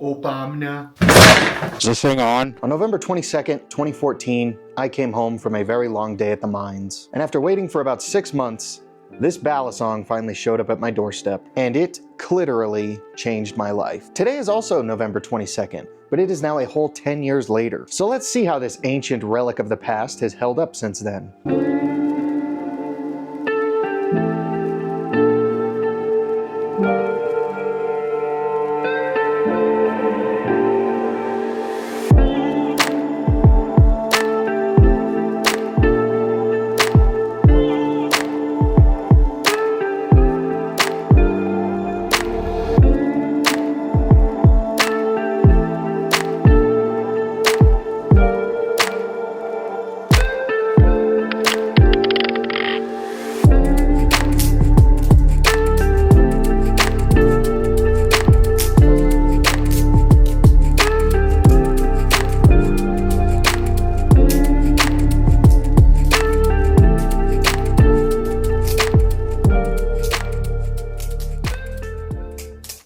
Obama. Is this thing on? On November 22nd, 2014, I came home from a very long day at the mines. And after waiting for about 6 months, this balisong finally showed up at my doorstep, and it literally changed my life. Today is also November 22nd, but it is now a whole 10 years later. So let's see how this ancient relic of the past has held up since then.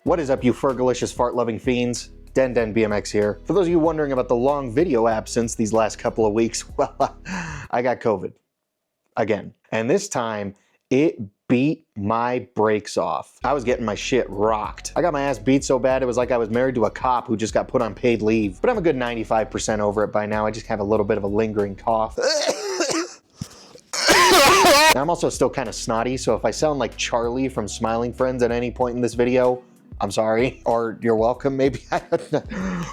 What is up, you Fergalicious fart-loving fiends? Den BMX here. For those of you wondering about the long video absence these last couple of weeks, well, I got COVID. Again. And this time, it beat my brakes off. I was getting my shit rocked. I got my ass beat so bad it was like I was married to a cop who just got put on paid leave. But I'm a good 95% over it by now. I just have a little bit of a lingering cough. And I'm also still kind of snotty, so if I sound like Charlie from Smiling Friends at any point in this video, I'm sorry, or you're welcome, maybe.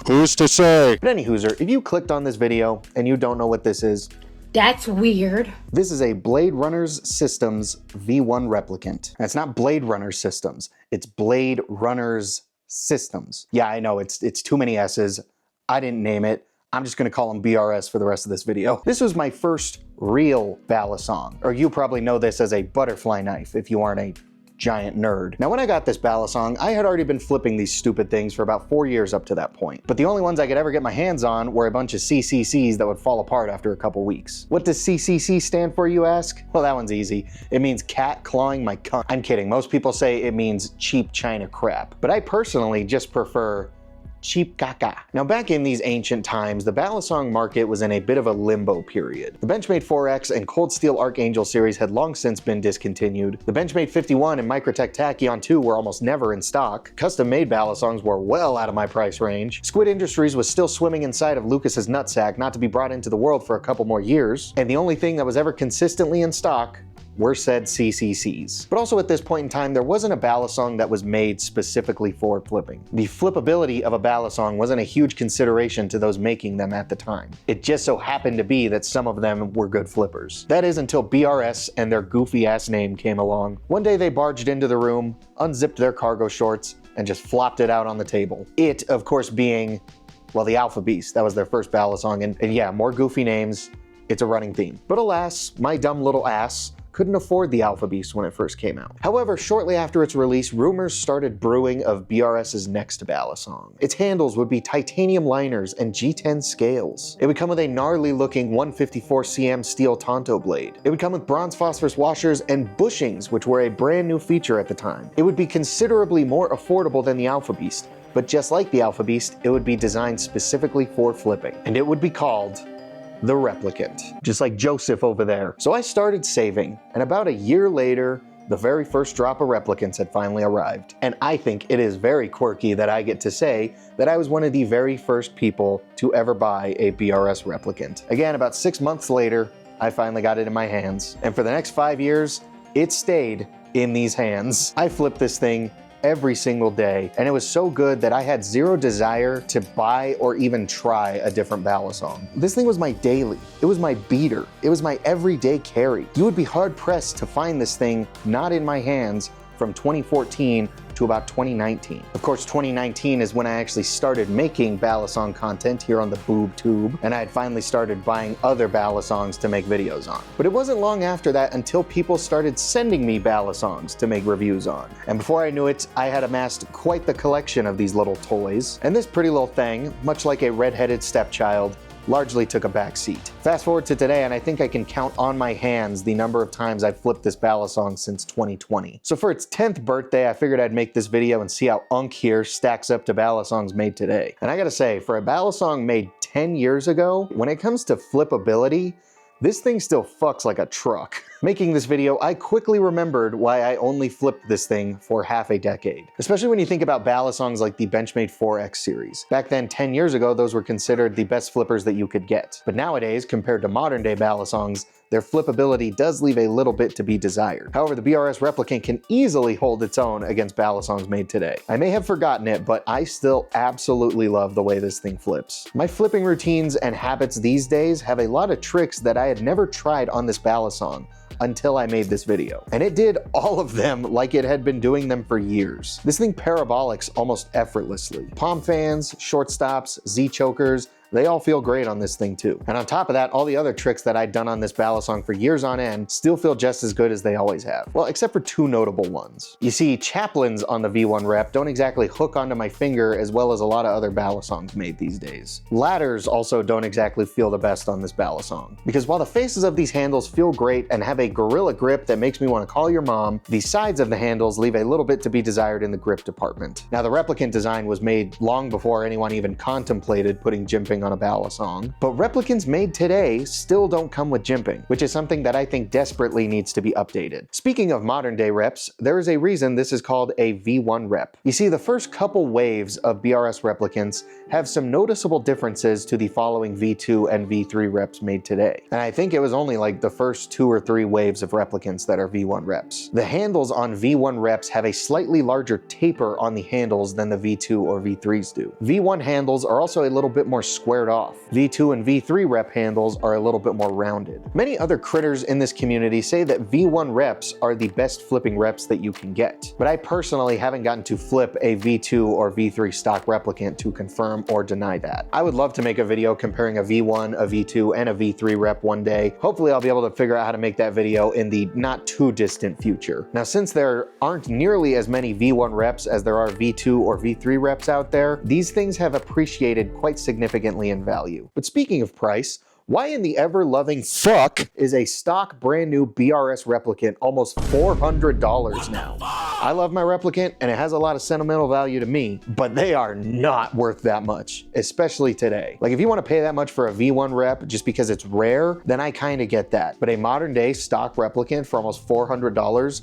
Who's to say? But any hooser, if you clicked on this video and you don't know what this is, that's weird. This is a Blade Runners Systems V1 Replicant. And it's not Blade Runner Systems, it's Blade Runners Systems. Yeah, I know, it's too many S's. I didn't name it. I'm just gonna call them b.r.s for the rest of this video. This was my first real balisong, or you probably know this as a butterfly knife if you aren't a giant nerd. Now when I got this balisong, I had already been flipping these stupid things for about 4 years up to that point. But the only ones I could ever get my hands on were a bunch of CCCs that would fall apart after a couple weeks. What does CCC stand for, you ask? Well, that one's easy. It means cat clawing my cunt. I'm kidding. Most people say it means cheap China crap. But I personally just prefer cheap caca. Now back in these ancient times, the balisong market was in a bit of a limbo period. The Benchmade 4X and Cold Steel Archangel series had long since been discontinued. The Benchmade 51 and Microtech Tachyon 2 were almost never in stock. Custom-made balisongs were well out of my price range. Squid Industries was still swimming inside of Lucas's nutsack, not to be brought into the world for a couple more years. And the only thing that was ever consistently in stock were said CCCs. But also at this point in time, there wasn't a balisong that was made specifically for flipping. The flippability of a balisong wasn't a huge consideration to those making them at the time. It just so happened to be that some of them were good flippers. That is until b.r.s and their goofy ass name came along. One day they barged into the room, unzipped their cargo shorts, and just flopped it out on the table. It, of course, being, well, the Alpha Beast. That was their first balisong, and yeah, more goofy names. It's a running theme. But alas, my dumb little ass couldn't afford the Alpha Beast when it first came out. However, shortly after its release, rumors started brewing of b.r.s's next balisong. Its handles would be titanium liners and G10 scales. It would come with a gnarly looking 154cm steel Tonto blade. It would come with bronze phosphorus washers and bushings, which were a brand new feature at the time. It would be considerably more affordable than the Alpha Beast, but just like the Alpha Beast, it would be designed specifically for flipping. And it would be called the Replicant, just like Joseph over there. So I started saving, and about a year later, the very first drop of Replicants had finally arrived. And I think it is very quirky that I get to say that I was one of the very first people to ever buy a b.r.s Replicant. Again, about 6 months later, I finally got it in my hands. And for the next 5 years, it stayed in these hands. I flipped this thing every single day, and it was so good that I had zero desire to buy or even try a different balisong. This thing was my daily, it was my beater, it was my everyday carry. You would be hard pressed to find this thing not in my hands from 2014 to about 2019. Of course, 2019 is when I actually started making balisong content here on the boob tube, and I had finally started buying other balisongs to make videos on. But it wasn't long after that until people started sending me balisongs to make reviews on. And before I knew it, I had amassed quite the collection of these little toys. And this pretty little thing, much like a redheaded stepchild, largely took a back seat. Fast forward to today, and I think I can count on my hands the number of times I've flipped this balisong since 2020. So for its 10th birthday, I figured I'd make this video and see how Unk here stacks up to balisongs made today. And I gotta say, for a balisong made 10 years ago, when it comes to flippability, this thing still fucks like a truck. Making this video, I quickly remembered why I only flipped this thing for half a decade. Especially when you think about balisongs like the Benchmade 4X series. Back then, 10 years ago, those were considered the best flippers that you could get. But nowadays, compared to modern day balisongs, their flippability does leave a little bit to be desired. However, the b.r.s Replicant can easily hold its own against balisongs made today. I may have forgotten it, but I still absolutely love the way this thing flips. My flipping routines and habits these days have a lot of tricks that I had never tried on this balisong until I made this video. And it did all of them like it had been doing them for years. This thing parabolics almost effortlessly. Palm fans, short stops, Z-chokers, they all feel great on this thing too. And on top of that, all the other tricks that I'd done on this balisong for years on end still feel just as good as they always have. Well, except for two notable ones. You see, chaplains on the V1 rep don't exactly hook onto my finger as well as a lot of other balisongs made these days. Ladders also don't exactly feel the best on this balisong. Because while the faces of these handles feel great and have a gorilla grip that makes me want to call your mom, the sides of the handles leave a little bit to be desired in the grip department. Now, the Replicant design was made long before anyone even contemplated putting jimping on a balisong, but replicants made today still don't come with jimping, which is something that I think desperately needs to be updated. Speaking of modern day reps, there is a reason this is called a V1 rep. You see, the first couple waves of b.r.s replicants have some noticeable differences to the following V2 and V3 reps made today. And I think it was only like the first 2 or 3 waves of replicants that are V1 reps. The handles on V1 reps have a slightly larger taper on the handles than the V2 or V3s do. V1 handles are also a little bit more squared off. V2 and V3 rep handles are a little bit more rounded. Many other critters in this community say that V1 reps are the best flipping reps that you can get, but I personally haven't gotten to flip a V2 or V3 stock replicant to confirm or deny that. I would love to make a video comparing a V1, a V2, and a V3 rep one day. Hopefully I'll be able to figure out how to make that video in the not too distant future. Now, since there aren't nearly as many V1 reps as there are V2 or V3 reps out there, these things have appreciated quite significantly in value. But speaking of price, why in the ever-loving fuck is a stock brand new b.r.s replicant almost $400 now? I love my replicant and it has a lot of sentimental value to me, but they are not worth that much, especially today. Like, if you want to pay that much for a V1 rep just because it's rare, then I kind of get that. But a modern day stock replicant for almost $400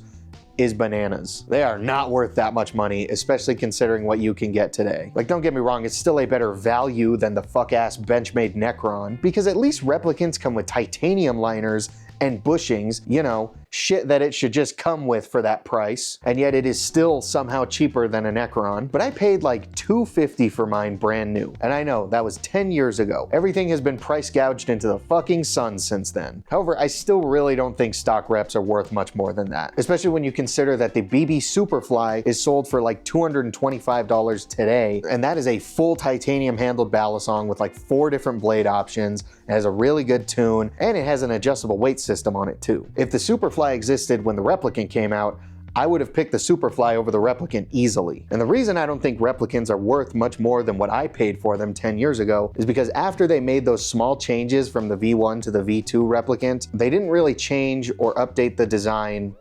is bananas. They are not worth that much money, especially considering what you can get today. Like, don't get me wrong, it's still a better value than the fuck-ass Benchmade Necron, because at least replicants come with titanium liners and bushings, you know, shit that it should just come with for that price, and yet it is still somehow cheaper than a Necron. But I paid like $250 for mine brand new, and I know that was 10 years ago. Everything has been price gouged into the fucking sun since then. However, I still really don't think stock reps are worth much more than that, especially when you consider that the BB Superfly is sold for like $225 today, and that is a full titanium handled balisong with like 4 different blade options. It has a really good tune, and it has an adjustable weight system on it too. If the Superfly existed when the Replicant came out, I would have picked the Superfly over the Replicant easily. And the reason I don't think replicants are worth much more than what I paid for them 10 years ago is because after they made those small changes from the V1 to the V2 replicant, they didn't really change or update the design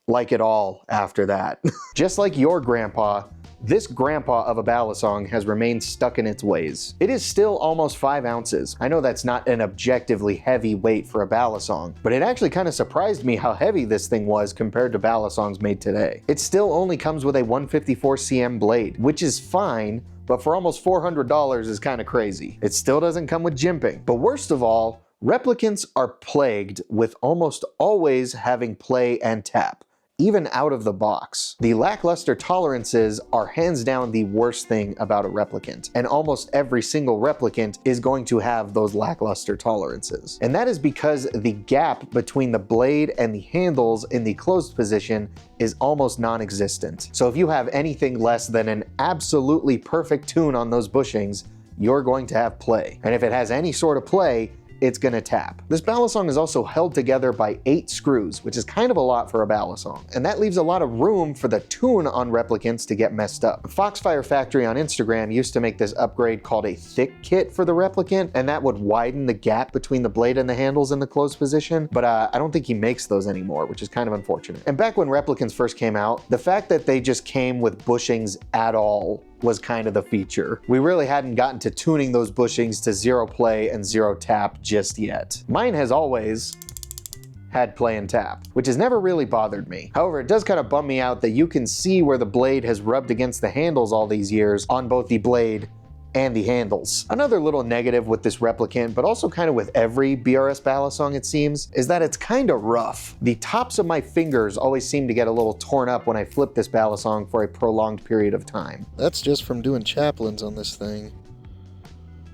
like at all after that. Just like your grandpa, this grandpa of a balisong has remained stuck in its ways. It is still almost 5 ounces. I know that's not an objectively heavy weight for a balisong, but it actually kind of surprised me how heavy this thing was compared to balisongs made today. It still only comes with a 154 cm blade, which is fine, but for almost $400 is kind of crazy. It still doesn't come with jimping. But worst of all, replicants are plagued with almost always having play and tap, even out of the box. The lackluster tolerances are hands down the worst thing about a replicant, and almost every single replicant is going to have those lackluster tolerances. And that is because the gap between the blade and the handles in the closed position is almost non-existent. So if you have anything less than an absolutely perfect tune on those bushings, you're going to have play. And if it has any sort of play, it's gonna tap. This balisong is also held together by 8 screws, which is kind of a lot for a balisong, and that leaves a lot of room for the tune on replicants to get messed up. Foxfire Factory on Instagram used to make this upgrade called a thick kit for the replicant, and that would widen the gap between the blade and the handles in the closed position, but I don't think he makes those anymore, which is kind of unfortunate. And back when replicants first came out, the fact that they just came with bushings at all was kind of the feature. We really hadn't gotten to tuning those bushings to 0 play and 0 tap just yet. Mine has always had play and tap, which has never really bothered me. However, it does kind of bum me out that you can see where the blade has rubbed against the handles all these years on both the blade and the handles. Another little negative with this replicant, but also kind of with every b.r.s balisong it seems, is that it's kind of rough. The tops of my fingers always seem to get a little torn up when I flip this balisong for a prolonged period of time. That's just from doing chaplains on this thing.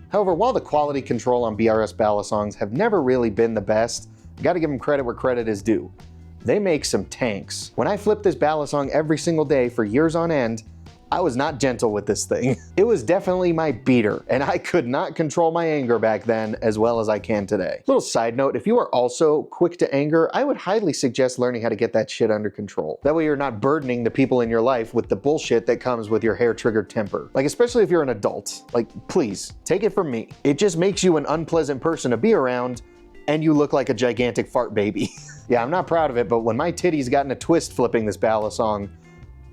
However, while the quality control on b.r.s balisongs have never really been the best, I gotta give them credit where credit is due. They make some tanks. When I flipped this balisong every single day for years on end, I was not gentle with this thing. It was definitely my beater, and I could not control my anger back then as well as I can today. Little side note, if you are also quick to anger, I would highly suggest learning how to get that shit under control. That way you're not burdening the people in your life with the bullshit that comes with your hair-triggered temper. Like, especially if you're an adult. Like, please, take it from me. It just makes you an unpleasant person to be around, and you look like a gigantic fart baby. Yeah, I'm not proud of it, but when my titties got in a twist flipping this balisong,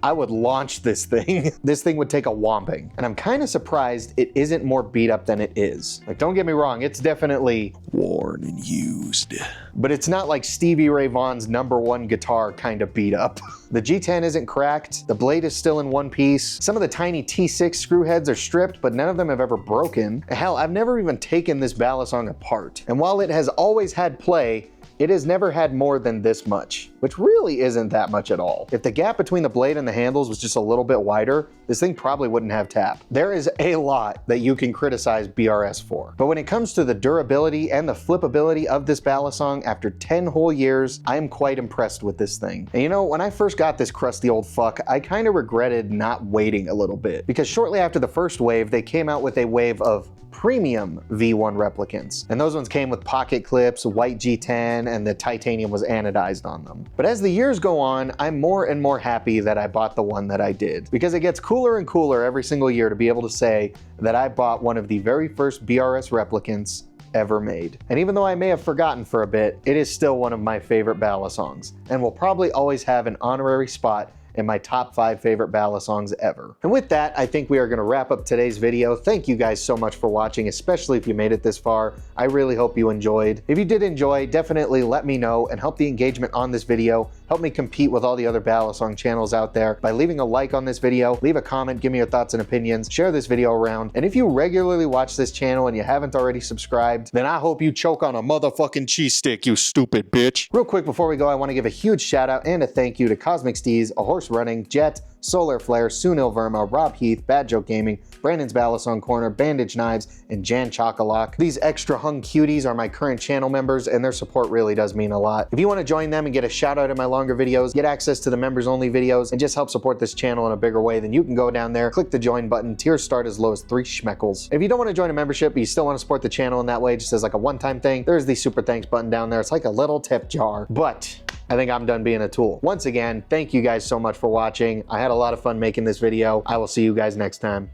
I would launch this thing. This thing would take a whomping. And I'm kind of surprised it isn't more beat up than it is. Like, don't get me wrong, it's definitely Worn and used. but it's not like Stevie Ray Vaughan's #1 guitar kind of beat up. The G10 isn't cracked, the blade is still in one piece, some of the tiny T6 screw heads are stripped, but none of them have ever broken. Hell, I've never even taken this balisong apart. And while it has always had play, it has never had more than this much, which really isn't that much at all. If the gap between the blade and the handles was just a little bit wider, this thing probably wouldn't have tap. There is a lot that you can criticize b.r.s for, but when it comes to the durability and the flippability of this balisong after 10 whole years, I am quite impressed with this thing. And you know, when I first got this crusty old fuck, I kind of regretted not waiting a little bit, because shortly after the first wave, they came out with a wave of premium V1 replicants. And those ones came with pocket clips, white G10, and the titanium was anodized on them. But as the years go on, I'm more and more happy that I bought the one that I did, because it gets cooler and cooler every single year to be able to say that I bought one of the very first b.r.s replicants ever made. And even though I may have forgotten for a bit, it is still one of my favorite balisongs, and will probably always have an honorary spot in my top 5 favorite balisongs ever. And with that, I think we are gonna wrap up today's video. Thank you guys so much for watching, especially if you made it this far. I really hope you enjoyed. If you did enjoy, definitely let me know and help the engagement on this video. Help me compete with all the other balisong channels out there by leaving a like on this video, leave a comment, give me your thoughts and opinions, share this video around. And if you regularly watch this channel and you haven't already subscribed, then I hope you choke on a motherfucking cheese stick, you stupid bitch. Real quick before we go, I wanna give a huge shout out and a thank you to Cosmic Steez, A Horse Running, Jet, Solar Flare, Sunil Verma, Rob Heath, Bad Joke Gaming, Brandon's Balisong Corner, Bandage Knives, and Jan Chocolate. These extra hung cuties are my current channel members, and their support really does mean a lot. If you want to join them and get a shout out in my longer videos, get access to the members only videos, and just help support this channel in a bigger way, then you can go down there, click the join button. Tiers start as low as 3 schmeckles. If you don't want to join a membership, but you still want to support the channel in that way, just as like a one-time thing, there's the super thanks button down there. It's like a little tip jar. But I think I'm done being a tool. Once again, thank you guys so much for watching. I had a lot of fun making this video. I will see you guys next time.